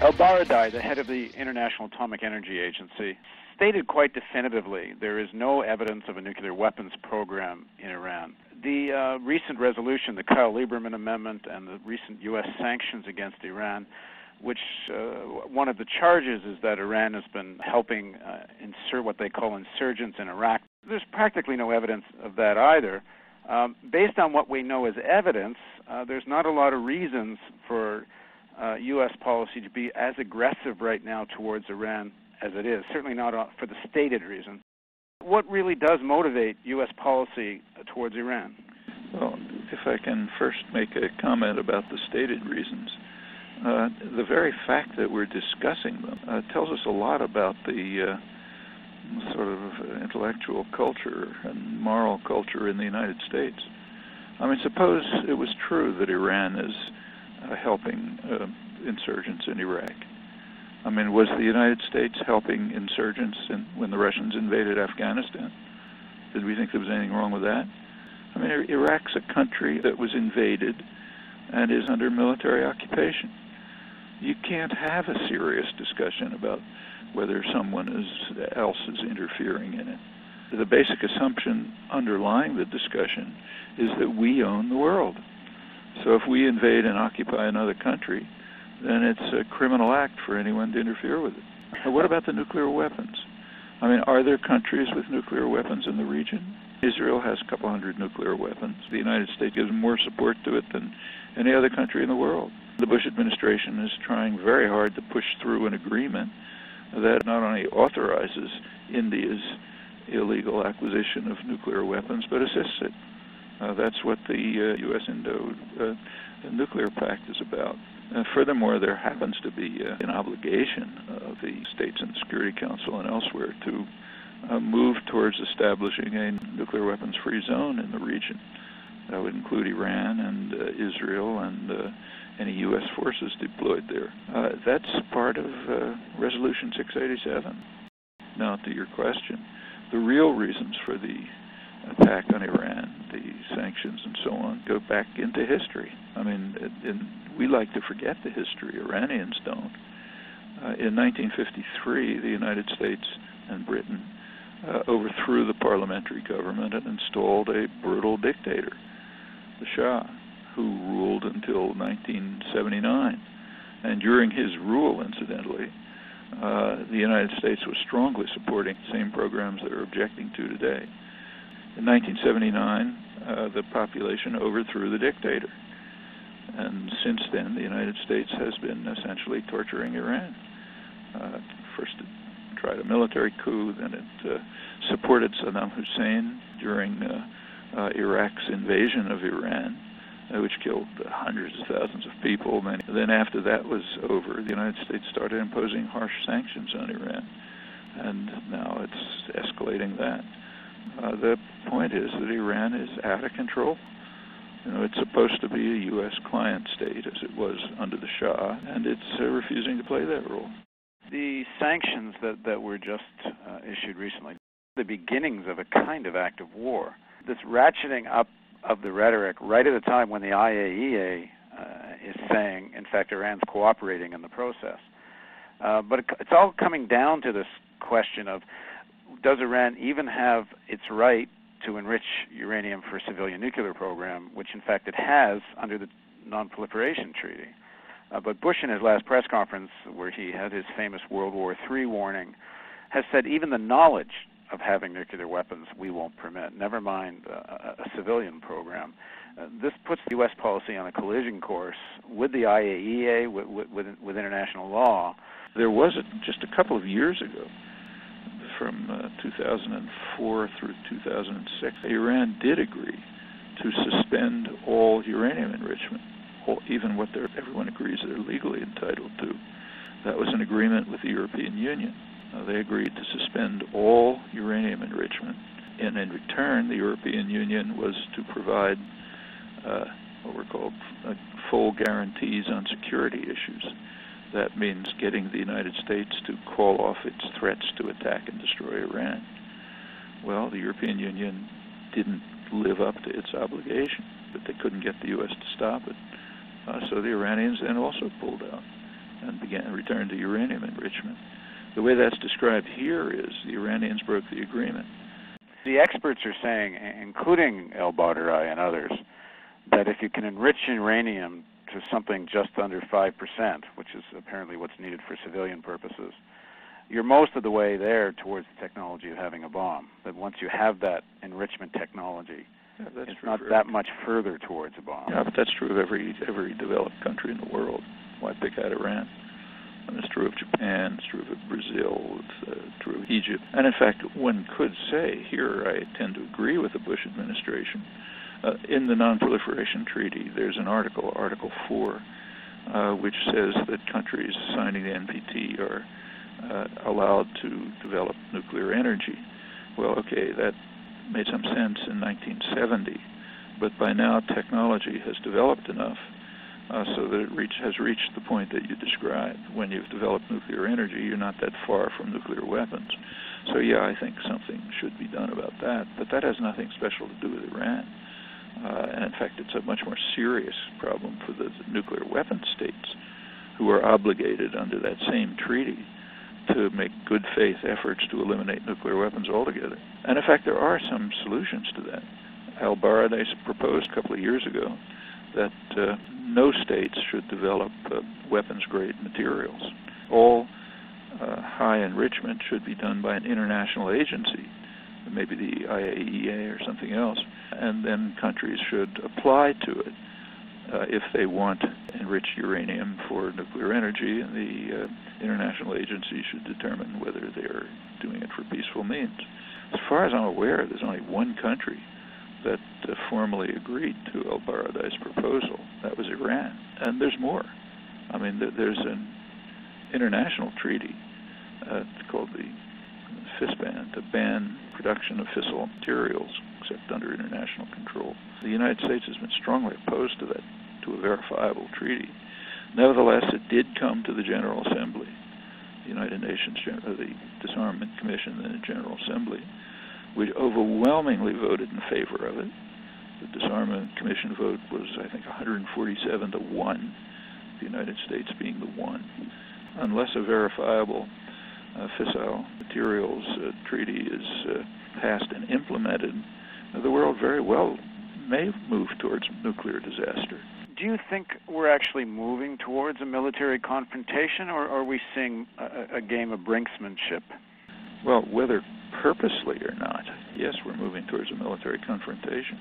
Al-Baradei, the head of the International Atomic Energy Agency, stated quite definitively there is no evidence of a nuclear weapons program in Iran. The recent resolution, the Kyle Lieberman Amendment, and the recent U.S. sanctions against Iran, which one of the charges is that Iran has been helping insert what they call insurgents in Iraq. There's practically no evidence of that either. Based on what we know as evidence, there's not a lot of reasons for U.S. policy to be as aggressive right now towards Iran as it is, certainly not for the stated reason. What really does motivate U.S. policy towards Iran? Well, if I can first make a comment about the stated reasons. The very fact that we're discussing them tells us a lot about the sort of intellectual culture and moral culture in the United States. I mean, suppose it was true that Iran is helping insurgents in Iraq. I mean, was the United States helping insurgents when the Russians invaded Afghanistan? Did we think there was anything wrong with that? I mean, Iraq's a country that was invaded and is under military occupation. You can't have a serious discussion about whether someone else is interfering in it. The basic assumption underlying the discussion is that we own the world. So if we invade and occupy another country, then it's a criminal act for anyone to interfere with it. But what about the nuclear weapons? I mean, are there countries with nuclear weapons in the region? Israel has a couple hundred nuclear weapons. The United States gives more support to it than any other country in the world. The Bush administration is trying very hard to push through an agreement that not only authorizes India's illegal acquisition of nuclear weapons, but assists it. That's what the U.S.-Indo nuclear pact is about. Furthermore, there happens to be an obligation of the states in the Security Council and elsewhere to move towards establishing a nuclear weapons-free zone in the region. That would include Iran and Israel and any U.S. forces deployed there. That's part of Resolution 687. Now, to your question, the real reasons for the attack on Iran, the sanctions and so on, go back into history. I mean, we like to forget the history. Iranians don't. In 1953, the United States and Britain overthrew the parliamentary government and installed a brutal dictator, the Shah, who ruled until 1979. And during his rule, incidentally, the United States was strongly supporting the same programs that are objecting to today. In 1979, the population overthrew the dictator. And since then, the United States has been essentially torturing Iran. First it tried a military coup, then it supported Saddam Hussein during Iraq's invasion of Iran, which killed hundreds of thousands of people. Then after that was over, the United States started imposing harsh sanctions on Iran. And now it's escalating that. The point is that Iran is out of control. You know, it's supposed to be a U.S. client state, as it was under the Shah, and it's refusing to play that role. The sanctions that were just issued recently, the beginnings of a kind of act of war. This ratcheting up of the rhetoric right at a time when the IAEA is saying, in fact, Iran's cooperating in the process. But it's all coming down to this question of, does Iran even have its right to enrich uranium for a civilian nuclear program, which in fact it has under the Non-Proliferation Treaty. But Bush, in his last press conference, where he had his famous World War III warning, has said even the knowledge of having nuclear weapons we won't permit, never mind a civilian program. This puts the U.S. policy on a collision course with the IAEA, with international law. There was, just a couple of years ago, from 2004 through 2006, Iran did agree to suspend all uranium enrichment, even what everyone agrees they're legally entitled to. That was an agreement with the European Union. They agreed to suspend all uranium enrichment, and in return, the European Union was to provide what were called full guarantees on security issues. That means getting the United States to call off its threats to attack and destroy Iran. Well, the European Union didn't live up to its obligation, but they couldn't get the U.S. to stop it. So the Iranians then also pulled out. and returned to uranium enrichment. The way that's described here is the Iranians broke the agreement. The experts are saying, including El-Badrai and others, that if you can enrich uranium to something just under 5%, which is apparently what's needed for civilian purposes, you're most of the way there towards the technology of having a bomb. That once you have that enrichment technology, it's not that much further towards a bomb. Yeah, but that's true of every developed country in the world. Why pick out Iran? And it's true of Japan, it's true of Brazil, it's true of Egypt. And in fact, one could say, here I tend to agree with the Bush administration, in the Non-Proliferation Treaty, there's an article, Article 4, which says that countries signing the NPT are allowed to develop nuclear energy. Well, okay, that made some sense in 1970, but by now technology has developed enough so that it has reached the point that you described. When you've developed nuclear energy, you're not that far from nuclear weapons. So yeah, I think something should be done about that, but that has nothing special to do with Iran. And in fact, it's a much more serious problem for the nuclear weapon states who are obligated under that same treaty to make good faith efforts to eliminate nuclear weapons altogether. And in fact, there are some solutions to that. El-Badrai proposed a couple of years ago that no states should develop weapons-grade materials. All high enrichment should be done by an international agency, maybe the IAEA or something else, and then countries should apply to it if they want enriched uranium for nuclear energy, and the international agency should determine whether they're doing it for peaceful means. As far as I'm aware, there's only one country that formally agreed to El-Badrei's proposal. That was Iran. And there's more. I mean, there's an international treaty called the FISBAN to ban production of fissile materials except under international control. The United States has been strongly opposed to that, to a verifiable treaty. Nevertheless, it did come to the General Assembly, the United Nations, the Disarmament Commission and the General Assembly, which overwhelmingly voted in favor of it. The Disarmament Commission vote was, I think, 147 to 1, the United States being the one. Unless a verifiable fissile materials treaty is passed and implemented, the world very well may move towards nuclear disaster. Do you think we're actually moving towards a military confrontation, or are we seeing a game of brinksmanship? Well, whether purposely or not, yes, we're moving towards a military confrontation.